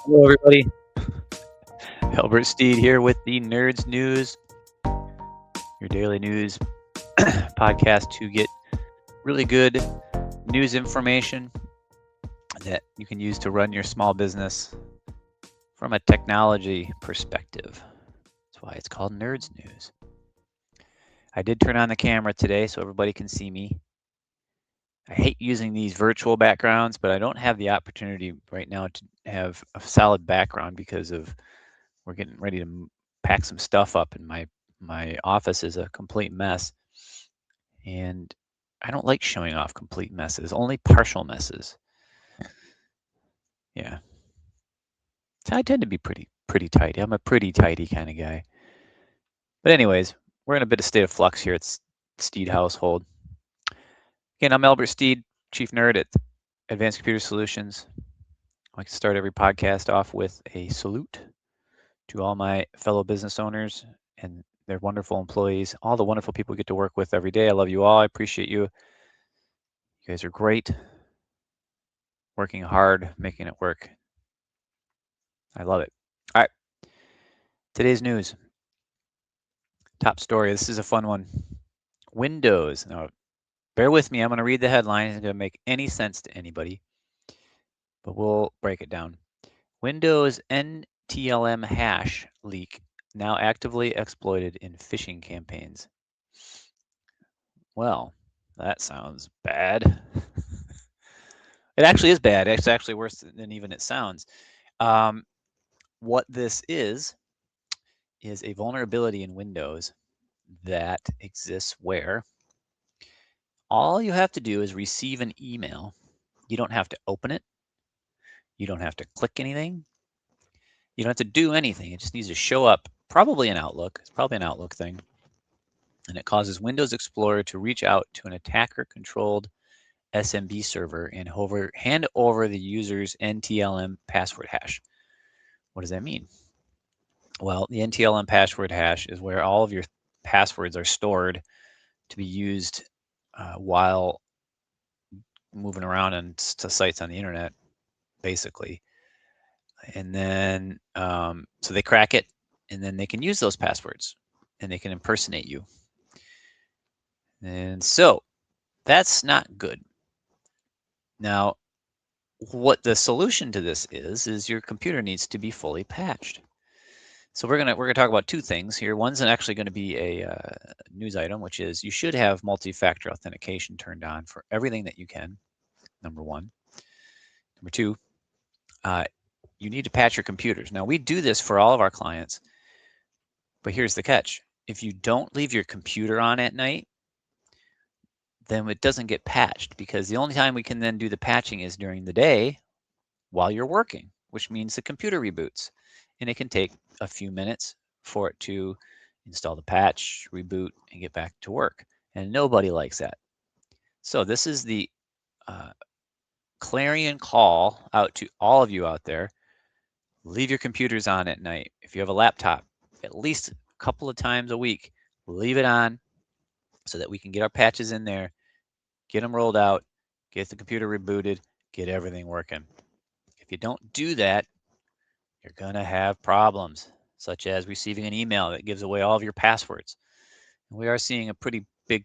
Hello, everybody. Albert Steed here with the Nerds News, your daily news podcast to get really good news information that you can use to run your small business from a technology perspective. That's why it's called Nerds News. I did turn on the camera today so everybody can see me. I hate using these virtual backgrounds, but I don't have the opportunity right now to have a solid background because we're getting ready to pack some stuff up, and my office is a complete mess. And I don't like showing off complete messes, only partial messes. Yeah. So I tend to be pretty tidy. I'm a pretty tidy kind of guy. But anyways, we're in a bit of state of flux here at Steed Household. Again, I'm Albert Steed, Chief Nerd at Advanced Computer Solutions. I like to start every podcast off with a salute to all my fellow business owners and their wonderful employees, all the wonderful people we get to work with every day. I love you all. I appreciate you. You guys are great, working hard, making it work. I love it. All right. Today's news. Top story. This is a fun one. Windows. Now, bear with me. I'm going to read the headline. It's going to make any sense to anybody, but we'll break it down. Windows NTLM hash leak now actively exploited in phishing campaigns. Well, that sounds bad. It actually is bad. It's actually worse than even it sounds. What this is a vulnerability in Windows that exists where all you have to do is receive an email. You don't have to open it. You don't have to click anything. You don't have to do anything. It just needs to show up, probably in Outlook. It's probably an Outlook thing. And it causes Windows Explorer to reach out to an attacker-controlled SMB server and hand over the user's NTLM password hash. What does that mean? Well, the NTLM password hash is where all of your passwords are stored to be used while moving around to sites on the internet, basically. And then, so they crack it, and then they can use those passwords, and they can impersonate you. And so that's not good. Now, what the solution to this is your computer needs to be fully patched. So we're gonna talk about two things here. One's actually going to be a news item, which is you should have multi-factor authentication turned on for everything that you can. Number one. Number two, you need to patch your computers. Now we do this for all of our clients, but here's the catch: if you don't leave your computer on at night, then it doesn't get patched, because the only time we can then do the patching is during the day while you're working, which means the computer reboots, and it can take a few minutes for it to install the patch, reboot, and get back to work. And nobody likes that. So this is the clarion call out to all of you out there. Leave your computers on at night. If you have a laptop, at least a couple of times a week, leave it on so that we can get our patches in there, get them rolled out, get the computer rebooted, get everything working. If you don't do that, you're going to have problems, such as receiving an email that gives away all of your passwords. And we are seeing a pretty big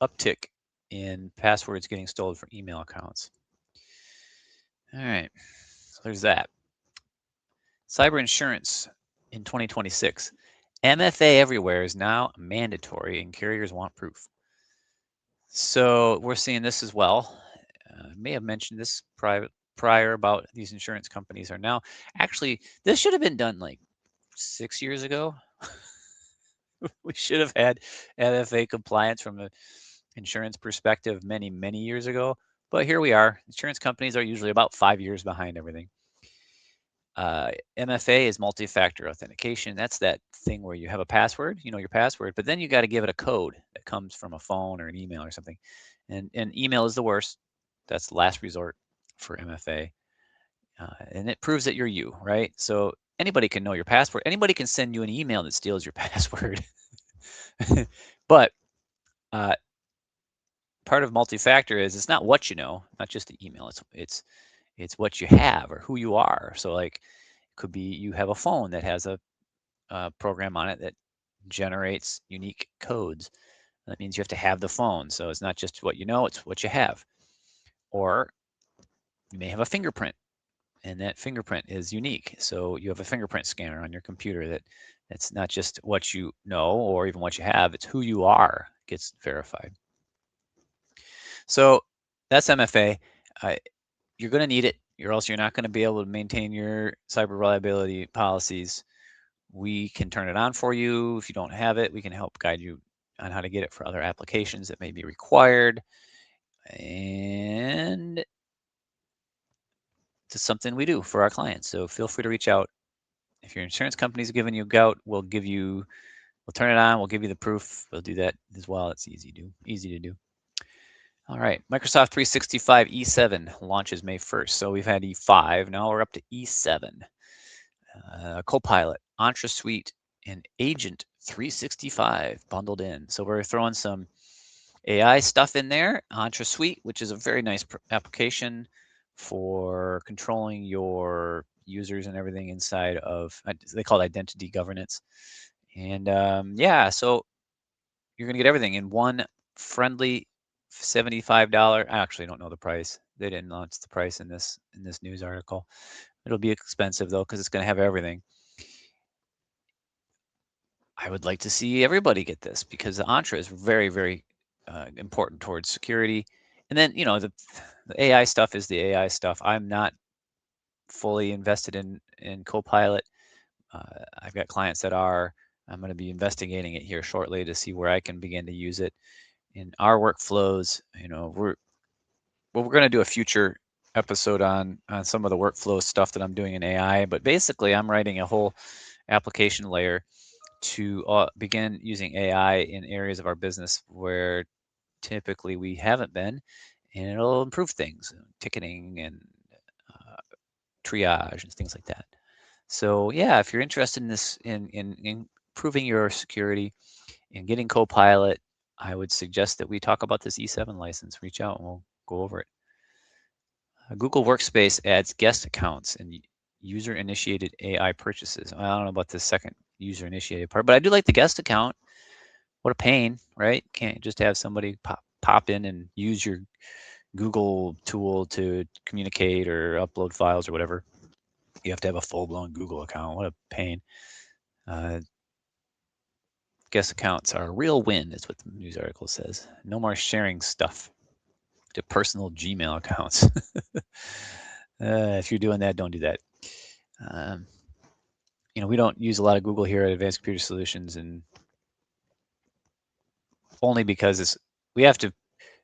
uptick in passwords getting stolen from email accounts. All right, so there's that. Cyber insurance in 2026. MFA everywhere is now mandatory, and carriers want proof. So we're seeing this as well. I may have mentioned this prior about these insurance companies are now, actually, this should have been done like 6 years ago. We should have had MFA compliance from an insurance perspective many years ago. But here we are. Insurance companies are usually about 5 years behind everything. MFA is multi-factor authentication. That's that thing where you have a password, you know your password, but then you got to give it a code that comes from a phone or an email or something. And email is the worst. That's the last resort for MFA. And it proves that you're you, right? So anybody can know your password. Anybody can send you an email that steals your password. But part of multi-factor is it's not what you know, not just the email. It's what you have or who you are. So like could be you have a phone that has a program on it that generates unique codes. That means you have to have the phone. So it's not just what you know, it's what you have. Or you may have a fingerprint, and that fingerprint is unique. So you have a fingerprint scanner on your computer that's not just what you know or even what you have, it's who you are gets verified. So that's MFA. You're going to need it, or else you're not going to be able to maintain your cyber reliability policies. We can turn it on for you. If you don't have it, we can help guide you on how to get it for other applications that may be required. And it's something we do for our clients. So feel free to reach out. If your insurance company's giving you gout, we'll turn it on. We'll give you the proof. We'll do that as well. It's easy to do. All right, Microsoft 365 E7 launches May 1st. So we've had E5. Now we're up to E7. Copilot, Entra Suite, and Agent 365 bundled in. So we're throwing some AI stuff in there. Entra Suite, which is a very nice application for controlling your users and everything inside of, they call it identity governance. And yeah, so you're going to get everything in one friendly $75. I actually don't know the price. They didn't launch the price in this news article. It'll be expensive though, because it's going to have everything. I would like to see everybody get this because the Entra is very, very important towards security. And then, you know, the AI stuff is the AI stuff. I'm not fully invested in Copilot. I've got clients that are. I'm going to be investigating it here shortly to see where I can begin to use it in our workflows. You know, we're going to do a future episode on some of the workflow stuff that I'm doing in AI. But basically, I'm writing a whole application layer to begin using AI in areas of our business where typically we haven't been, and it'll improve things, ticketing and triage and things like that. So yeah, if you're interested in this, in improving your security and getting Copilot, I would suggest that we talk about this E7 license. Reach out and we'll go over it. Google Workspace adds guest accounts and user-initiated AI purchases. I don't know about the second user-initiated part, but I do like the guest account. What a pain, right? Can't just have somebody pop in and use your Google tool to communicate or upload files or whatever. You have to have a full-blown Google account. What a pain. Guest accounts are a real win, is what the news article says. No more sharing stuff to personal Gmail accounts. If you're doing that, don't do that. You know, we don't use a lot of Google here at Advanced Computer Solutions, and only because we have to,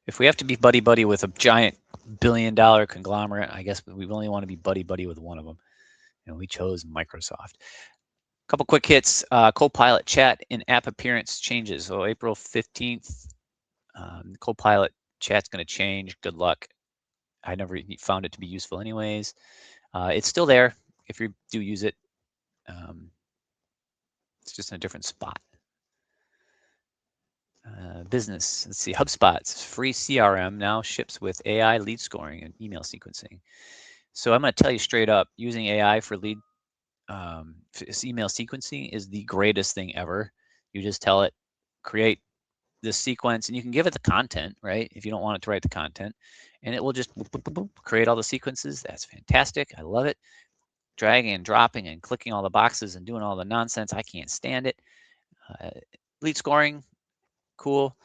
if we have to be buddy-buddy with a giant billion-dollar conglomerate, I guess we only want to be buddy-buddy with one of them. And we chose Microsoft. A couple quick hits. Copilot chat in app appearance changes. So April 15th, Copilot chat's going to change. Good luck. I never found it to be useful anyways. It's still there if you do use it. It's just in a different spot. Business, let's see, HubSpot's free CRM now ships with AI lead scoring and email sequencing. So I'm going to tell you straight up, using AI for lead email sequencing is the greatest thing ever. You just tell it, create this sequence, and you can give it the content, right? If you don't want it to write the content, and it will just boop, boop, boop, boop, create all the sequences. That's fantastic. I love it. Dragging and dropping and clicking all the boxes and doing all the nonsense. I can't stand it. Lead scoring, cool.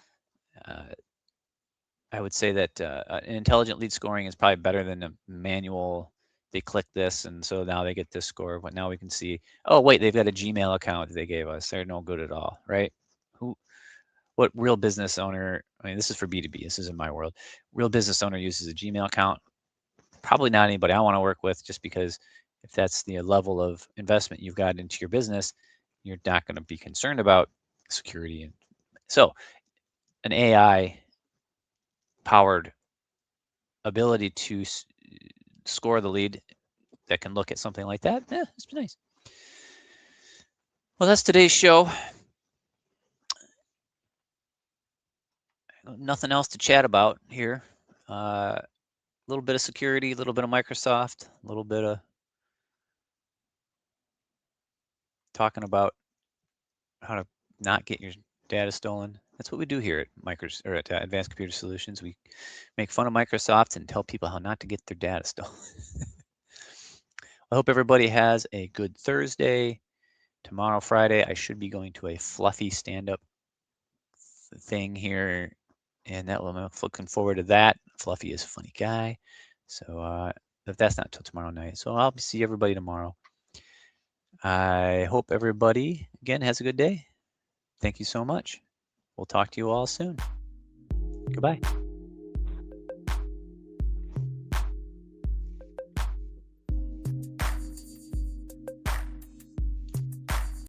I would say that an intelligent lead scoring is probably better than a manual. They click this, and so now they get this score. But now we can see, oh wait, they've got a Gmail account that they gave us. They're no good at all, right? What real business owner? I mean, this is for B2B. This is in my world. Real business owner uses a Gmail account. Probably not anybody I want to work with, just because if that's the level of investment you've got into your business, you're not going to be concerned about security. And so, an AI powered ability to score the lead that can look at something like that, it's nice. Well, that's today's show. Nothing else to chat about here. A little bit of security, a little bit of Microsoft, a little bit of talking about how to not get your data stolen. That's what we do here at Advanced Computer Solutions. We make fun of Microsoft and tell people how not to get their data stolen. I hope everybody has a good Thursday. Tomorrow, Friday, I should be going to a fluffy stand-up thing here, and I'm looking forward to that. Fluffy is a funny guy, so if that's not till tomorrow night, so I'll see everybody tomorrow. I hope everybody again has a good day. Thank you so much. We'll talk to you all soon. Goodbye.